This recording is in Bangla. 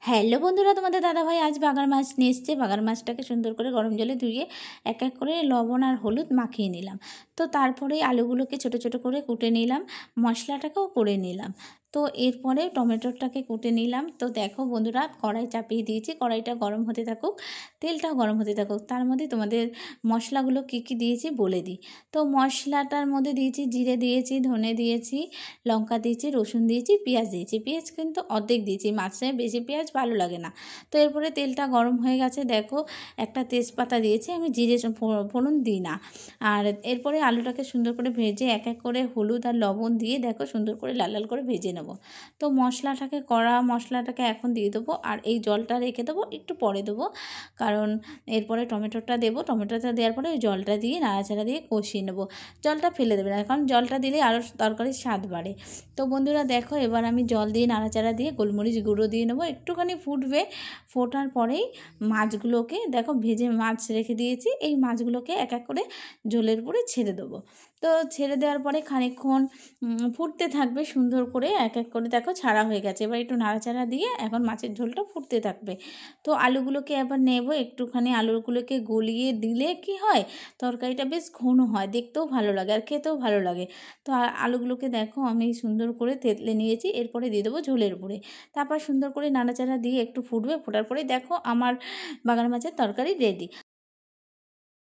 হ্যালো বন্ধুরা, তোমাদের দাদাভাই আজ বাগার মাছ নিয়ে এসছে। বাগার মাছটাকে সুন্দর করে গরম জলে ধুয়ে এক এক করে লবণ আর হলুদ মাখিয়ে নিলাম। তো তারপরে আলুগুলোকে ছোট ছোট করে কুটে নিলাম, মশলাটাকেও করে নিলাম। তো এরপরে টমেটোটাকে কুটে নিলাম। তো দেখো বন্ধুরা, কড়াই চাপিয়ে দিয়েছি, কড়াইটা গরম হতে থাকুক, তেলটাও গরম হতে থাকুক। তার মধ্যে তোমাদের মশলাগুলো কী কী দিয়েছি বলে দিই। তো মশলাটার মধ্যে দিয়েছি জিরে দিয়েছি, ধনে দিয়েছি, লঙ্কা দিয়েছি, রসুন দিয়েছি, পেঁয়াজ দিয়েছি। পেঁয়াজ কিন্তু অর্ধেক দিয়েছি, মাছে বেশি পেঁয়াজ ভালো লাগে না। তো এরপরে তেলটা গরম হয়ে গেছে, দেখো একটা তেজপাতা দিয়েছি, আমি জিরে ফোড়ন দিই না। আর এরপরে আলুটাকে সুন্দর করে ভেজে এক এক করে হলুদ আর লবণ দিয়ে দেখো সুন্দর করে লাল লাল করে ভেজে নেব। তো মশলাটাকে এখন দিয়ে দেবো, আর এই জলটা রেখে দেবো, একটু পরে দেবো, কারণ এরপরে টমেটোটা দেবো। টমেটোটা দেওয়ার পরে ওই জলটা দিয়ে নাড়াচাড়া দিয়ে কষিয়ে নেবো। জলটা ফেলে দেবে না, কারণ জলটা দিলে আরও তরকারির স্বাদ বাড়ে। তো বন্ধুরা দেখো, এবার আমি জল দিয়ে নাড়াচাড়া দিয়ে গোলমরিচ গুঁড়ো দিয়ে নেবো, একটুখানি ফুটবে। ফোটার পরেই মাছগুলোকে দেখো, ভেজে মাছ রেখে দিয়েছি, এই মাছগুলোকে এক এক করে ঝোলের উপরে ছেড়ে দেবো। তো ছেড়ে দেওয়ার পরে খানিকক্ষণ ফুটতে থাকবে সুন্দর করে, এক এক করে দেখো ছাড়া হয়ে গেছে। এবার একটু নাড়াচাড়া দিয়ে এখন মাছের ঝোলটা ফুটতে থাকবে। তো আলুগুলোকে এবার নেব, একটুখানি আলুগুলোকে গলিয়ে দিলে কি হয়, তরকারিটা বেশ ঘন হয়, দেখতেও ভালো লাগে আর খেতেও ভালো লাগে। তো আলুগুলোকে দেখো আমি সুন্দর করে থেতলে নিয়েছি, এরপরে দিয়ে দেবো ঝোলের উপরে। তারপর সুন্দর করে নাড়াচাড়া দিয়ে একটু ফুটবে, ফোটার পরে দেখো আমার বাগান মাছের তরকারি রেডি।